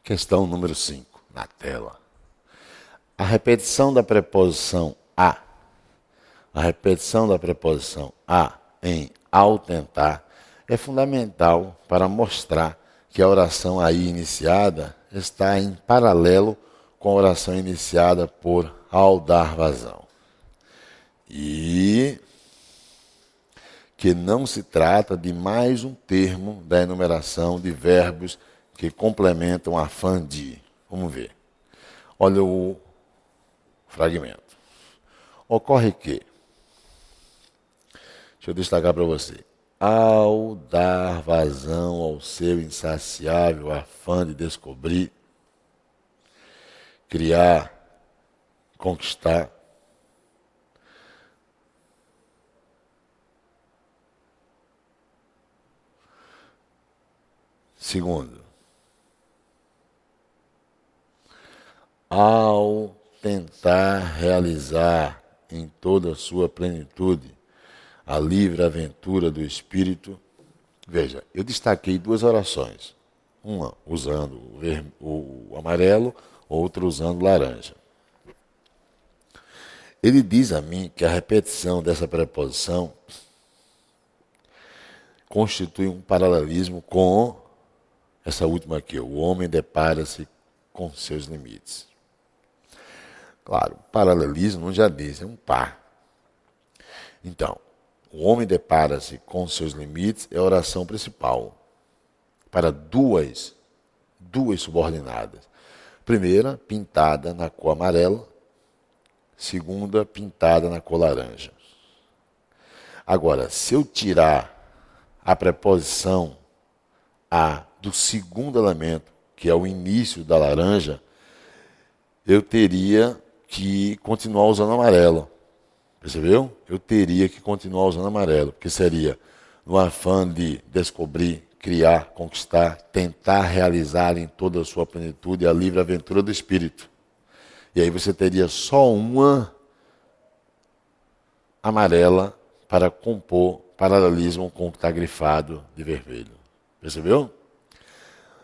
Questão número 5, na tela. A repetição da preposição em ao tentar é fundamental para mostrar que a oração aí iniciada está em paralelo com a oração iniciada por ao dar vazão. E que não se trata de mais um termo da enumeração de verbos que complementam a fã de. Vamos ver. Olha o fragmento. Ocorre que, deixa eu destacar para você, ao dar vazão ao seu insaciável afã de descobrir, criar, conquistar, segundo, ao tentar realizar em toda a sua plenitude a livre aventura do Espírito. Veja, eu destaquei duas orações. Uma usando o amarelo, outra usando o laranja. Ele diz a mim que a repetição dessa preposição constitui um paralelismo com essa última aqui. O homem depara-se com seus limites. Claro, paralelismo não já diz, é um par. Então, o homem depara-se com seus limites é a oração principal. Para duas subordinadas. Primeira, pintada na cor amarela. Segunda, pintada na cor laranja. Agora, se eu tirar a preposição a do segundo elemento, que é o início da laranja, eu teria que continuar usando amarelo. Percebeu? Eu teria que continuar usando amarelo, porque seria no afã de descobrir, criar, conquistar, tentar realizar em toda a sua plenitude a livre aventura do Espírito. E aí você teria só uma amarela para compor paralelismo com o que está grifado de vermelho. Percebeu?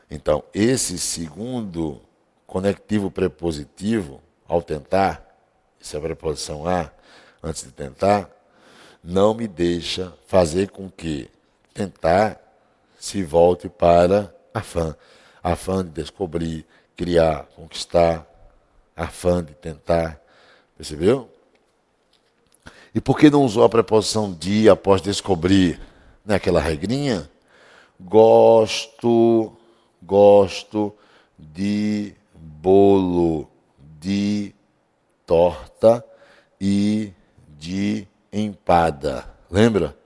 Então, esse segundo conectivo prepositivo, ao tentar, essa é a preposição a, antes de tentar, não me deixa fazer com que tentar se volte para afã de descobrir, criar, conquistar, afã de tentar. Percebeu? E por que não usou a preposição de após descobrir? Não é aquela regrinha? Gosto de bolo, de torta e de empada. Lembra?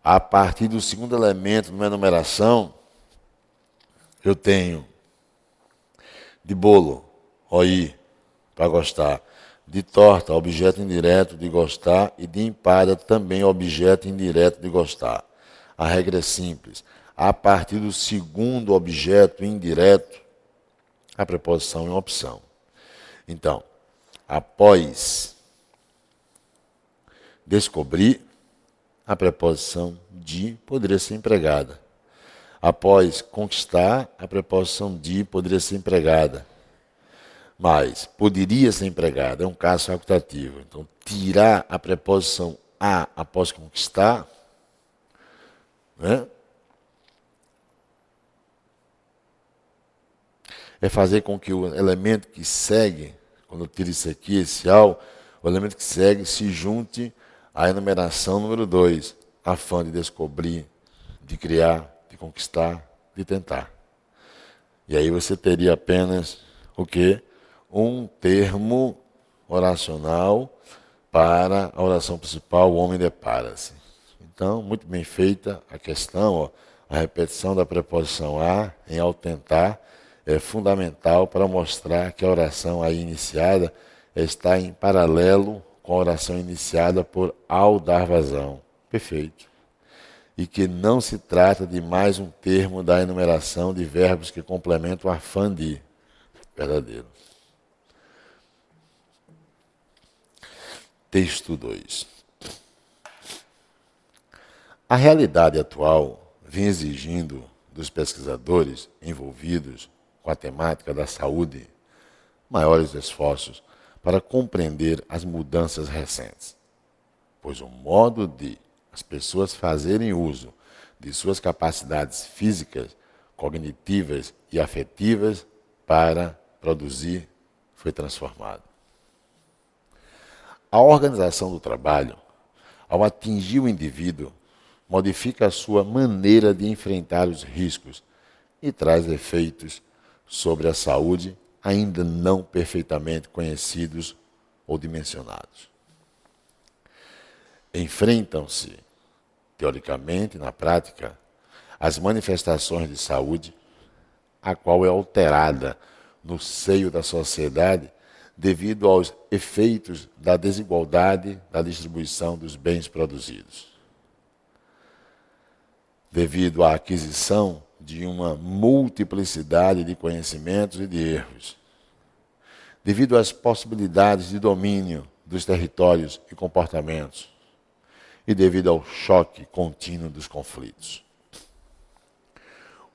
A partir do segundo elemento, numa enumeração, eu tenho de bolo, OI, para gostar. De torta, objeto indireto de gostar. E de empada, também objeto indireto de gostar. A regra é simples. A partir do segundo objeto indireto, a preposição é uma opção. Então, após descobrir, a preposição de poderia ser empregada. Após conquistar, a preposição de poderia ser empregada. Mas poderia ser empregada, é um caso facultativo. Então, tirar a preposição a após conquistar, né, é fazer com que o elemento que segue, quando eu tiro isso aqui, esse ao, o elemento que segue se junte à enumeração número 2, afã de descobrir, de criar, de conquistar, de tentar. E aí você teria apenas o quê? Um termo oracional para a oração principal, o homem depara-se. Então, muito bem feita a questão, ó, a repetição da preposição a em ao tentar é fundamental para mostrar que a oração aí iniciada está em paralelo com a oração iniciada por ao dar vazão. Perfeito. E que não se trata de mais um termo da enumeração de verbos que complementam o afã de. Verdadeiro. Texto 2. A realidade atual vem exigindo dos pesquisadores envolvidos com a temática da saúde, maiores esforços para compreender as mudanças recentes, pois o modo de as pessoas fazerem uso de suas capacidades físicas, cognitivas e afetivas para produzir foi transformado. A organização do trabalho, ao atingir o indivíduo, modifica a sua maneira de enfrentar os riscos e traz efeitos sobre a saúde ainda não perfeitamente conhecidos ou dimensionados. Enfrentam-se, teoricamente e na prática, as manifestações de saúde, a qual é alterada no seio da sociedade devido aos efeitos da desigualdade da distribuição dos bens produzidos. Devido à aquisição de uma multiplicidade de conhecimentos e de erros, devido às possibilidades de domínio dos territórios e comportamentos, e devido ao choque contínuo dos conflitos.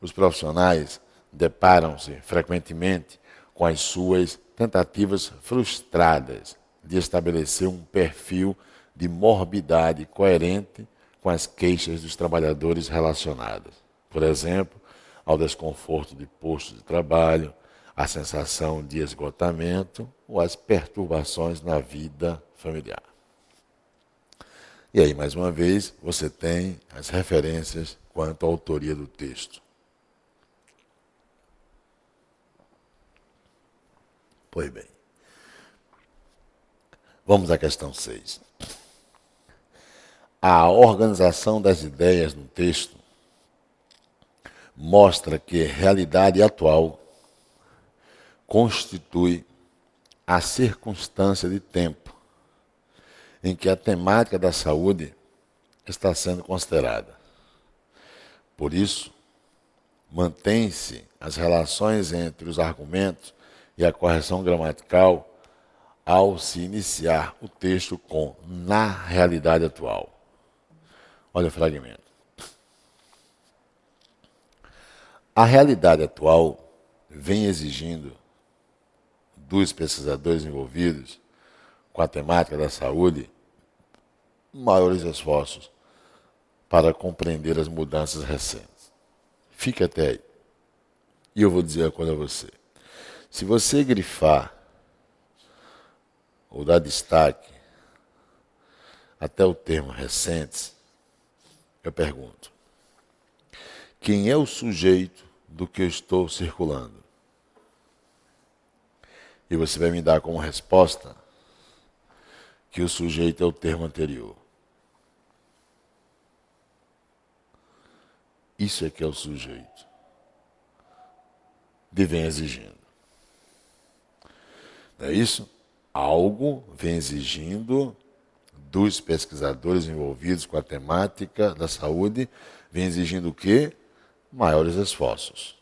Os profissionais deparam-se frequentemente com as suas tentativas frustradas de estabelecer um perfil de morbidade coerente com as queixas dos trabalhadores relacionadas. Por exemplo, ao desconforto de postos de trabalho, à sensação de esgotamento ou às perturbações na vida familiar. E aí, mais uma vez, você tem as referências quanto à autoria do texto. Pois bem. Vamos à questão 6. A organização das ideias no texto mostra que a realidade atual constitui a circunstância de tempo em que a temática da saúde está sendo considerada. Por isso, mantém-se as relações entre os argumentos e a correção gramatical ao se iniciar o texto com "na realidade atual". Olha o fragmento. A realidade atual vem exigindo dos pesquisadores envolvidos com a temática da saúde maiores esforços para compreender as mudanças recentes. Fique até aí. E eu vou dizer uma coisa a você. Se você grifar ou dar destaque até o termo recentes, eu pergunto: quem é o sujeito do que eu estou circulando? E você vai me dar como resposta que o sujeito é o termo anterior. Isso é que é o sujeito. De vem exigindo. Não é isso? Algo vem exigindo dos pesquisadores envolvidos com a temática da saúde, vem exigindo o quê? Maiores esforços.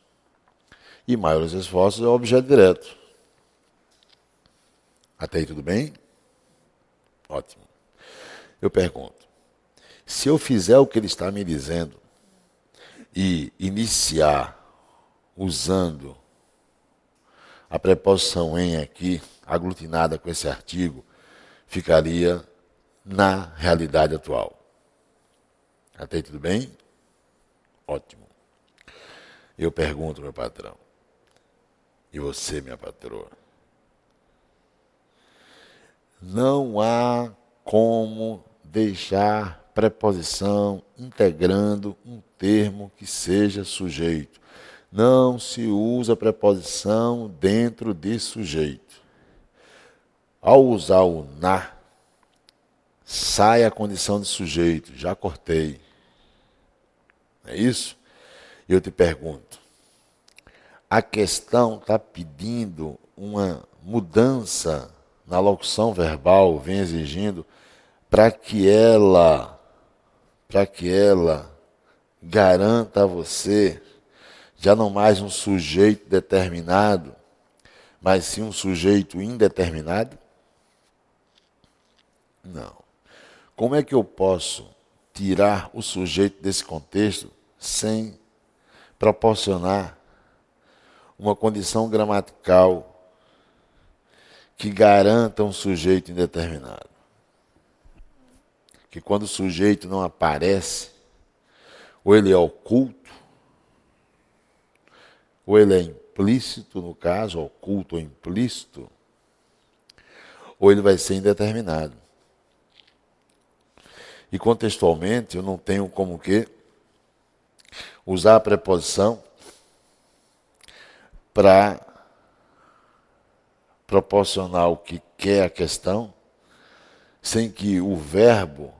E maiores esforços é o objeto direto. Até aí tudo bem? Ótimo. Eu pergunto, se eu fizer o que ele está me dizendo e iniciar usando a preposição em aqui, aglutinada com esse artigo, ficaria na realidade atual. Até aí tudo bem? Ótimo. Eu pergunto, meu patrão, e você, minha patroa, não há como deixar preposição integrando um termo que seja sujeito. Não se usa preposição dentro de sujeito. Ao usar o na, sai a condição de sujeito. Já cortei. É isso? Eu te pergunto. A questão está pedindo uma mudança na locução verbal, vem exigindo para que ela garanta a você já não mais um sujeito determinado, mas sim um sujeito indeterminado? Não. Como é que eu posso tirar o sujeito desse contexto sem proporcionar uma condição gramatical que garanta um sujeito indeterminado. Que quando o sujeito não aparece, ou ele é oculto, ou ele é implícito, no caso, oculto ou implícito, ou ele vai ser indeterminado. E contextualmente eu não tenho como que usar a preposição para proporcionar o que quer a questão, sem que o verbo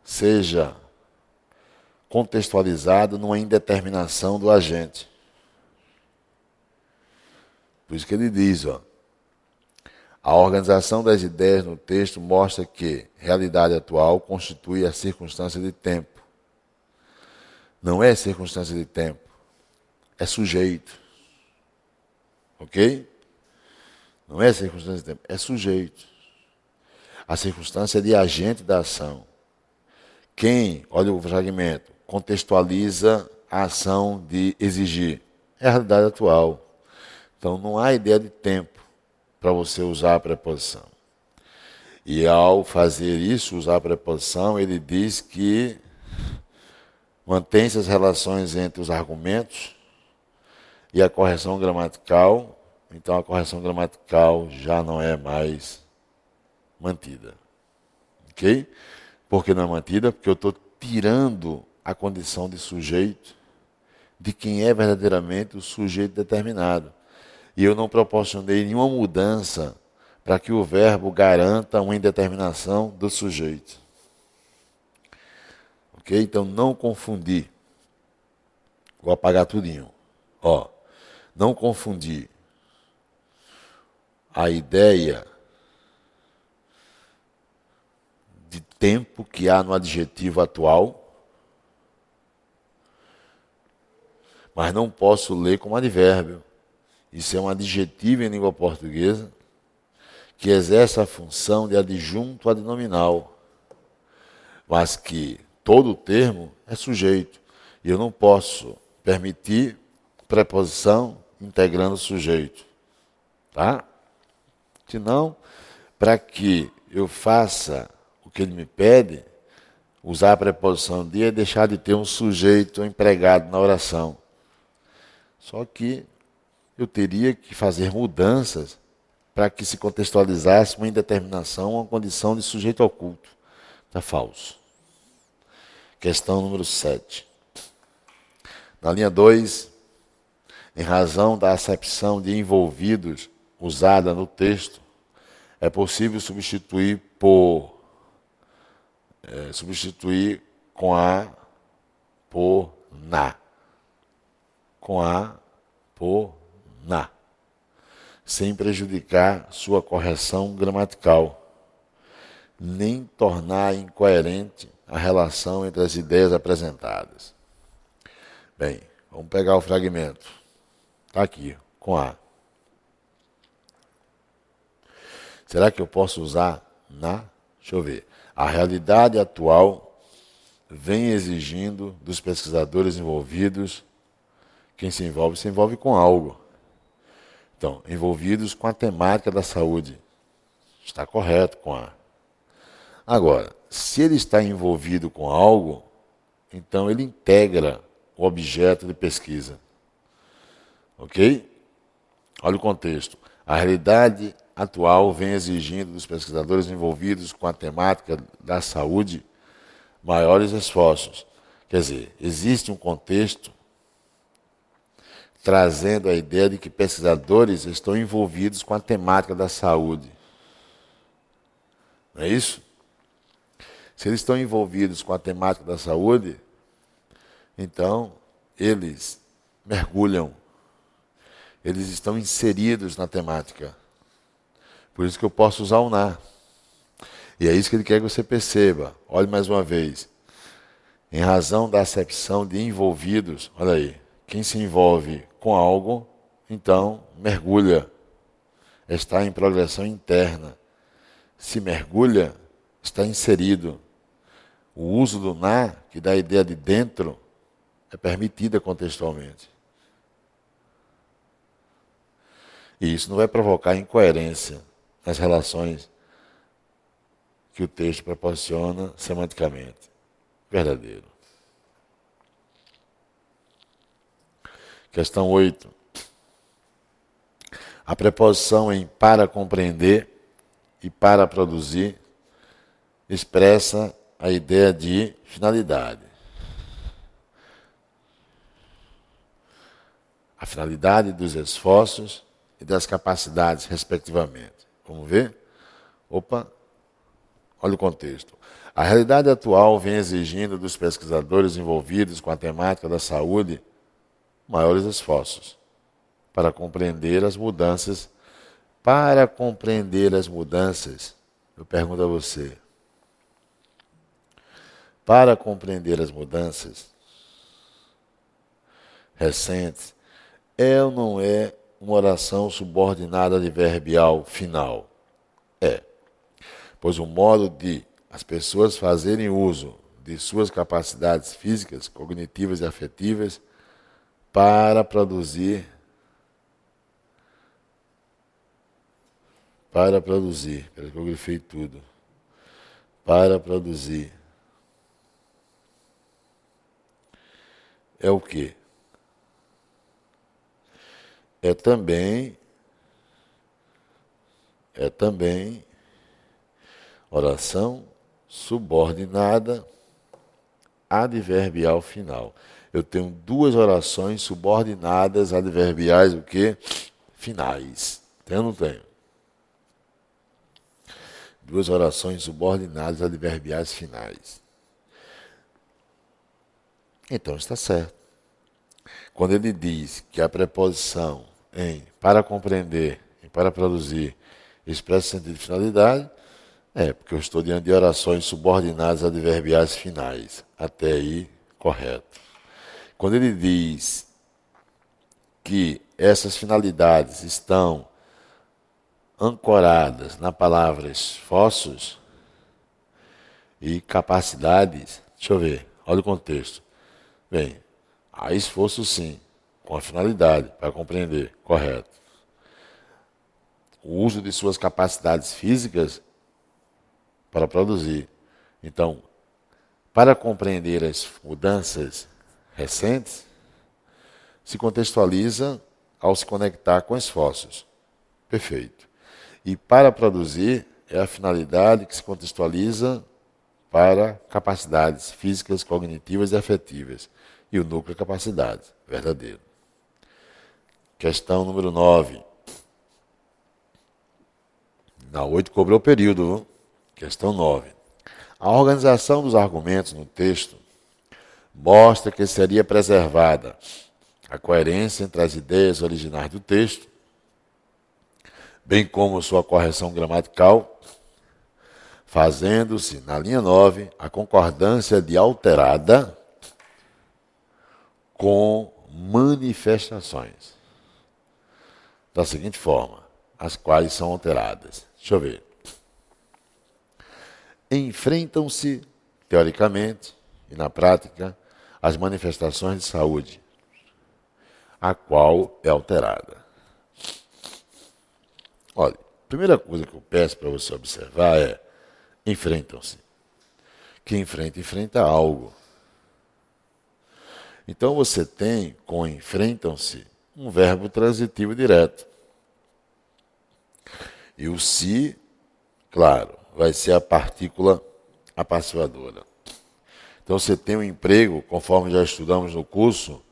seja contextualizado numa indeterminação do agente. Por isso que ele diz, a organização das ideias no texto mostra que realidade atual constitui a circunstância de tempo. Não é circunstância de tempo, é sujeito. Ok? Não é circunstância de tempo, é sujeito. A circunstância é de agente da ação. Quem, olha o fragmento, contextualiza a ação de exigir? É a realidade atual. Então não há ideia de tempo para você usar a preposição. E ao fazer isso, usar a preposição, ele diz que mantém-se as relações entre os argumentos e a correção gramatical. Então a correção gramatical já não é mais mantida. Ok? Por que não é mantida? Porque eu estou tirando a condição de sujeito de quem é verdadeiramente o sujeito determinado. E eu não proporcionei nenhuma mudança para que o verbo garanta uma indeterminação do sujeito. Ok? Então não confundir. Vou apagar tudinho. Não confundir a ideia de tempo que há no adjetivo atual, mas não posso ler como advérbio. Isso é um adjetivo em língua portuguesa que exerce a função de adjunto adnominal, mas que todo o termo é sujeito. E eu não posso permitir preposição integrando o sujeito. Tá? Senão, para que eu faça o que ele me pede, usar a preposição de é deixar de ter um sujeito empregado na oração. Só que eu teria que fazer mudanças para que se contextualizasse uma indeterminação, uma condição de sujeito oculto. Está falso. Questão número 7. Na linha 2, em razão da acepção de envolvidos usada no texto, é possível substituir com a por na. Com a por na, sem prejudicar sua correção gramatical, nem tornar incoerente a relação entre as ideias apresentadas. Bem, vamos pegar o fragmento. Está aqui, com a. Será que eu posso usar na? Deixa eu ver. A realidade atual vem exigindo dos pesquisadores envolvidos. Quem se envolve com algo. Então, envolvidos com a temática da saúde. Está correto com a. Agora, se ele está envolvido com algo, então ele integra o objeto de pesquisa. Ok? Olha o contexto. A realidade atual vem exigindo dos pesquisadores envolvidos com a temática da saúde maiores esforços. Quer dizer, existe um contexto trazendo a ideia de que pesquisadores estão envolvidos com a temática da saúde. Não é isso? Se eles estão envolvidos com a temática da saúde, então eles mergulham, eles estão inseridos na temática. Por isso que eu posso usar o na. E é isso que ele quer que você perceba. Olhe mais uma vez. Em razão da acepção de envolvidos, olha aí, quem se envolve com algo, então mergulha, está em progressão interna. Se mergulha, está inserido. O uso do na, que dá a ideia de dentro, é permitida contextualmente. E isso não vai provocar incoerência nas relações que o texto proporciona semanticamente. Verdadeiro. Questão 8. A preposição em para compreender e para produzir expressa a ideia de finalidade. A finalidade dos esforços e das capacidades, respectivamente. Vamos ver? Opa, olha o contexto. A realidade atual vem exigindo dos pesquisadores envolvidos com a temática da saúde maiores esforços para compreender as mudanças. Para compreender as mudanças, eu pergunto a você, para compreender as mudanças recentes, é ou não é uma oração subordinada adverbial final? É, pois o modo de as pessoas fazerem uso de suas capacidades físicas, cognitivas e afetivas para produzir, espera que eu grifei tudo, para produzir, é o quê? É também oração subordinada adverbial final. Eu tenho duas orações subordinadas adverbiais, o quê? Finais. Tem ou não tenho? Duas orações subordinadas adverbiais finais. Então está certo. Quando ele diz que a preposição em para compreender e para produzir expressa sentido de finalidade, é porque eu estou diante de orações subordinadas adverbiais finais. Até aí, correto. Quando ele diz que essas finalidades estão ancoradas na palavra esforços e capacidades, deixa eu ver, olha o contexto. Bem, há esforço sim, com a finalidade, para compreender, correto. O uso de suas capacidades físicas para produzir. Então, para compreender as mudanças recentes, se contextualiza ao se conectar com esforços. Perfeito. E para produzir é a finalidade que se contextualiza para capacidades físicas, cognitivas e afetivas. E o núcleo é capacidade. Verdadeiro. Questão número 9. Na 8 cobrou o período, viu? Questão 9. A organização dos argumentos no texto mostra que seria preservada a coerência entre as ideias originais do texto, bem como sua correção gramatical, fazendo-se, na linha 9, a concordância de alterada com manifestações. Da seguinte forma, as quais são alteradas. Deixa eu ver. Enfrentam-se, teoricamente e na prática, as manifestações de saúde, a qual é alterada. Olha, a primeira coisa que eu peço para você observar é enfrentam-se. Que enfrenta algo. Então você tem, com enfrentam-se, um verbo transitivo direto. E o se, claro, vai ser a partícula apassivadora. Então você tem um emprego, conforme já estudamos no curso,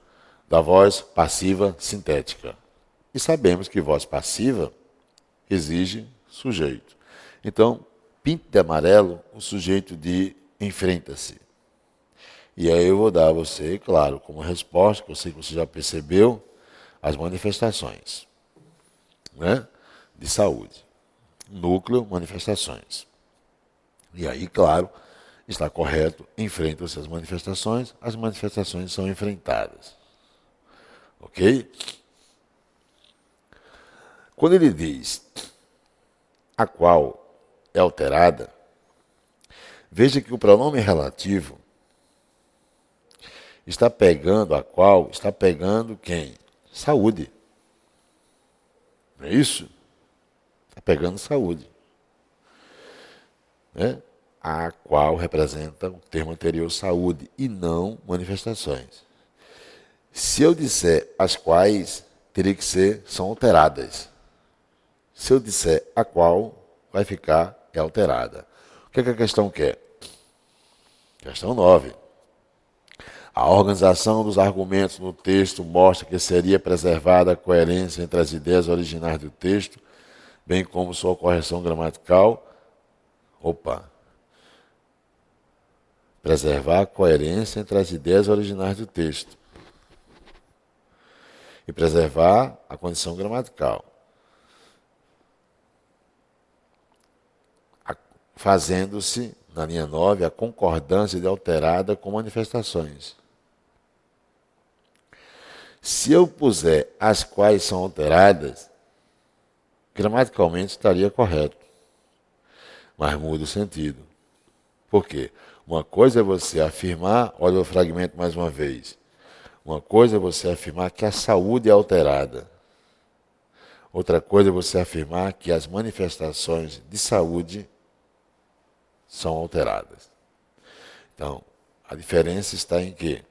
da voz passiva sintética. E sabemos que voz passiva exige sujeito. Então, pinte de amarelo o sujeito de enfrenta-se. E aí eu vou dar a você, claro, como resposta, que eu sei que você já percebeu, as manifestações, né, de saúde. Núcleo, manifestações. E aí, claro, está correto, enfrentam-se as manifestações são enfrentadas. Ok? Quando ele diz a qual é alterada, veja que o pronome relativo está pegando a qual, está pegando quem? Saúde. Não é isso? Está pegando saúde. Né? A qual representa o termo anterior, saúde, e não manifestações. Se eu disser as quais, teria que ser, são alteradas. Se eu disser a qual, vai ficar é alterada. O que é que a questão quer? Questão 9. A organização dos argumentos no texto mostra que seria preservada a coerência entre as ideias originais do texto, bem como sua correção gramatical. Preservar a coerência entre as ideias originais do texto e preservar a condição gramatical. Fazendo-se, na linha 9, a concordância de alterada com manifestações. Se eu puser as quais são alteradas, gramaticalmente estaria correto, mas muda o sentido. Por quê? Uma coisa é você afirmar, olha o fragmento mais uma vez, uma coisa é você afirmar que a saúde é alterada. Outra coisa é você afirmar que as manifestações de saúde são alteradas. Então, a diferença está em quê?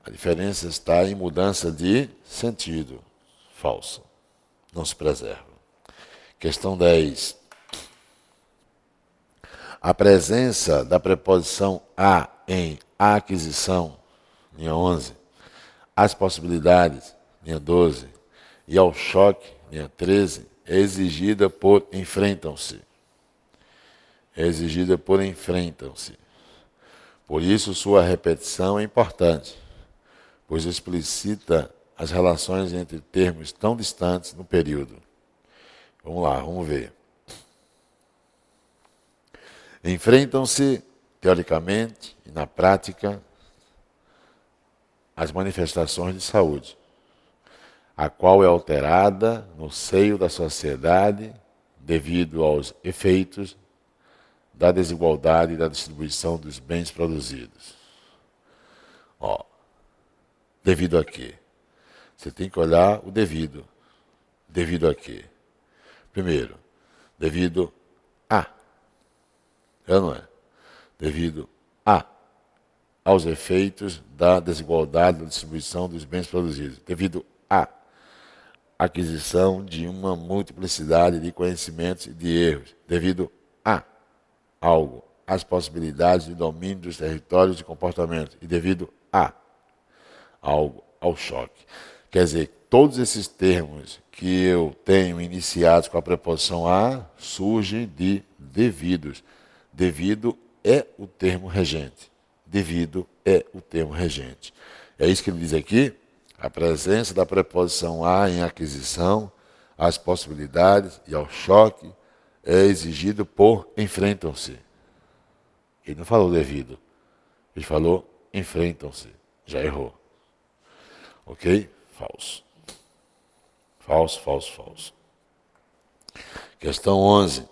A diferença está em mudança de sentido. Falso. Não se preserva. Questão 10. A presença da preposição a em aquisição, linha 11, as possibilidades, linha 12, e ao choque, linha 13, é exigida por enfrentam-se. É exigida por enfrentam-se. Por isso, sua repetição é importante, pois explicita as relações entre termos tão distantes no período. Vamos lá, vamos ver. Enfrentam-se, teoricamente e na prática, as manifestações de saúde, a qual é alterada no seio da sociedade devido aos efeitos da desigualdade e da distribuição dos bens produzidos. Devido a quê? Você tem que olhar o devido. Devido a quê? Primeiro, devido a. É ou não é? Devido aos efeitos da desigualdade da distribuição dos bens produzidos. Devido à aquisição de uma multiplicidade de conhecimentos e de erros. Devido a algo, as possibilidades de domínio dos territórios e comportamentos, e devido a algo, ao choque. Quer dizer, todos esses termos que eu tenho iniciados com a preposição a surgem de devidos. Devido é o termo regente. Devido é o termo regente. É isso que ele diz aqui. A presença da preposição a em aquisição, as possibilidades e ao choque é exigido por enfrentam-se. Ele não falou devido. Ele falou enfrentam-se. Já errou. Ok? Falso. Falso, falso, falso. Questão 11.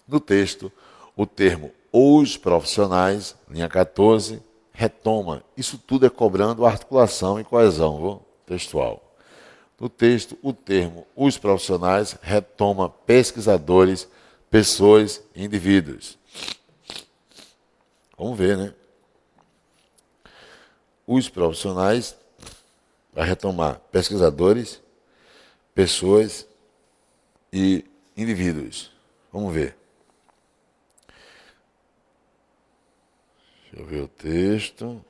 No texto, o termo os profissionais, linha 14, retoma. Isso tudo é cobrando articulação e coesão, viu? Textual. No texto, o termo os profissionais retoma pesquisadores, pessoas e indivíduos. Vamos ver, né? Os profissionais vai retomar pesquisadores, pessoas e indivíduos. Vamos ver. Deixa eu ver o texto.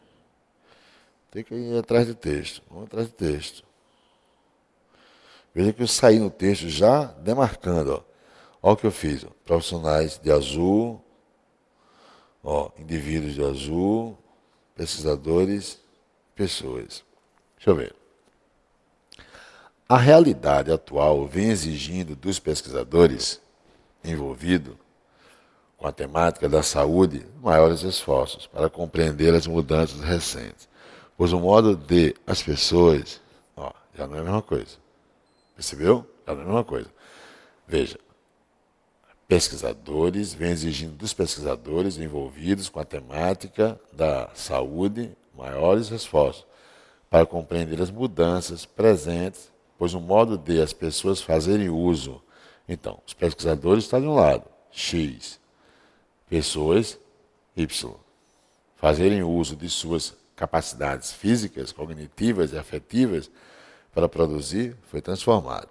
Tem que ir atrás do texto. Vamos atrás do texto. Veja que eu saí no texto já demarcando. Olha o que eu fiz. Ó. Profissionais de azul. Indivíduos de azul. Pesquisadores. Pessoas. Deixa eu ver. A realidade atual vem exigindo dos pesquisadores envolvidos com a temática da saúde maiores esforços para compreender as mudanças recentes. Pois o modo de as pessoas, já não é a mesma coisa. Percebeu? Já não é a mesma coisa. Veja, pesquisadores vêm exigindo dos pesquisadores envolvidos com a temática da saúde maiores esforços para compreender as mudanças presentes pois o modo de as pessoas fazerem uso. Então, os pesquisadores estão de um lado, X, pessoas, Y, fazerem uso de suas capacidades físicas, cognitivas e afetivas para produzir, foi transformado.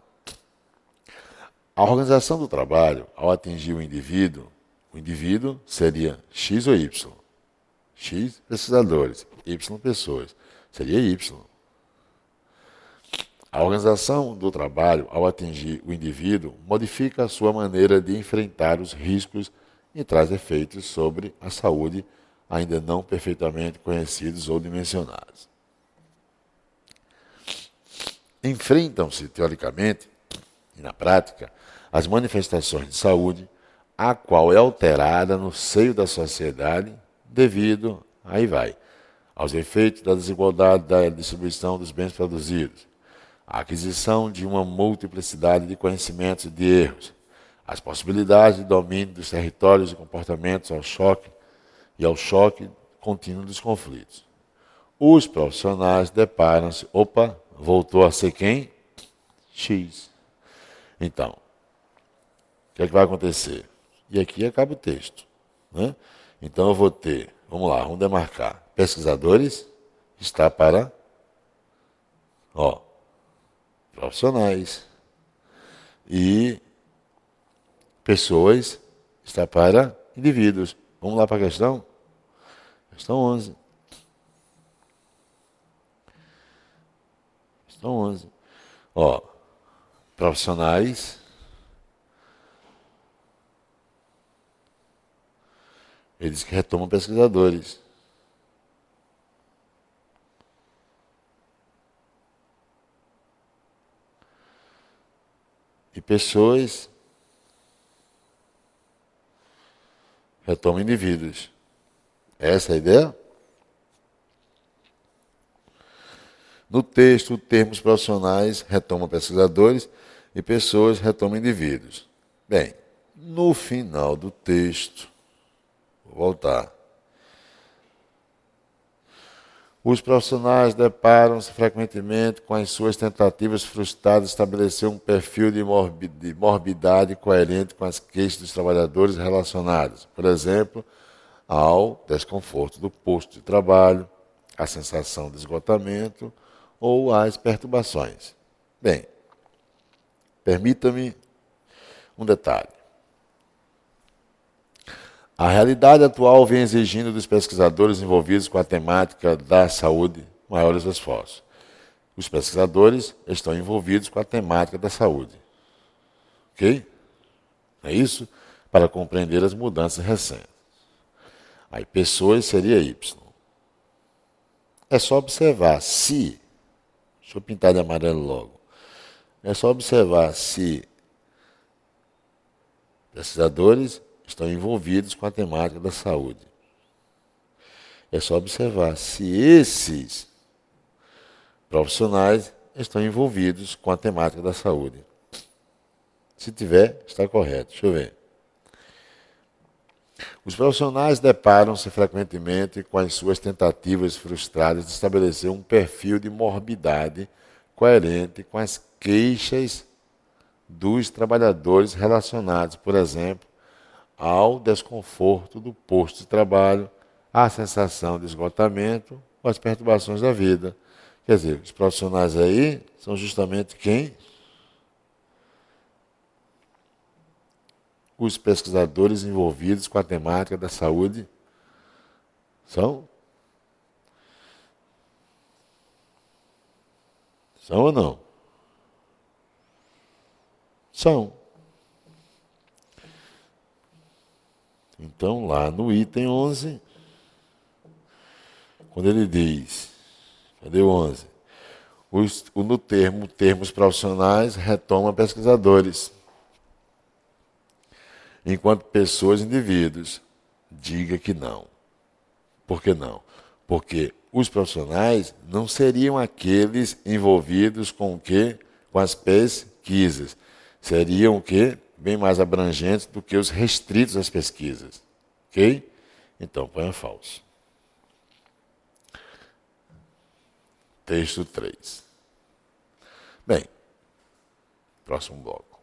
A organização do trabalho, ao atingir o indivíduo seria X ou Y. X, pesquisadores, Y, pessoas. Seria Y. A organização do trabalho, ao atingir o indivíduo, modifica a sua maneira de enfrentar os riscos e traz efeitos sobre a saúde ainda não perfeitamente conhecidos ou dimensionados. Enfrentam-se, teoricamente e na prática, as manifestações de saúde, a qual é alterada no seio da sociedade devido, aí vai, aos efeitos da desigualdade da distribuição dos bens produzidos, a aquisição de uma multiplicidade de conhecimentos e de erros, as possibilidades de domínio dos territórios e comportamentos ao choque contínuo dos conflitos. Os profissionais deparam-se, voltou a ser quem? X. Então, o que é que vai acontecer? E aqui acaba o texto, né? Então eu vou ter, vamos lá, vamos demarcar. Pesquisadores está para, profissionais. E pessoas está para indivíduos. Vamos lá para a questão? Questão 11. Questão 11. Profissionais. Eles que retomam pesquisadores. E pessoas retomam indivíduos. Essa é a ideia? No texto, termos profissionais retomam pesquisadores e pessoas retomam indivíduos. Bem, no final do texto, vou voltar. Os profissionais deparam-se frequentemente com as suas tentativas frustradas de estabelecer um perfil de morbidade coerente com as queixas dos trabalhadores relacionadas, por exemplo, ao desconforto do posto de trabalho, à sensação de esgotamento ou às perturbações. Bem, permita-me um detalhe. A realidade atual vem exigindo dos pesquisadores envolvidos com a temática da saúde maiores esforços. Os pesquisadores estão envolvidos com a temática da saúde. Ok? É isso? Para compreender as mudanças recentes. Aí, pessoas seria Y. É só observar se... Deixa eu pintar de amarelo logo. É só observar se pesquisadores estão envolvidos com a temática da saúde. É só observar se esses profissionais estão envolvidos com a temática da saúde. Se tiver, está correto. Deixa eu ver. Os profissionais deparam-se frequentemente com as suas tentativas frustradas de estabelecer um perfil de morbidade coerente com as queixas dos trabalhadores relacionados, por exemplo, ao desconforto do posto de trabalho, à sensação de esgotamento ou às perturbações da vida. Quer dizer, os profissionais aí são justamente quem? Os pesquisadores envolvidos com a temática da saúde são? São ou não? São. Então, lá no item 11, quando ele diz, cadê o 11? No termos profissionais, retoma pesquisadores. Enquanto pessoas e indivíduos, diga que não. Por que não? Porque os profissionais não seriam aqueles envolvidos com o quê? Com as pesquisas. Seriam o quê? Bem mais abrangentes do que os restritos às pesquisas. Ok? Então, ponha falso. Texto 3. Bem, próximo bloco.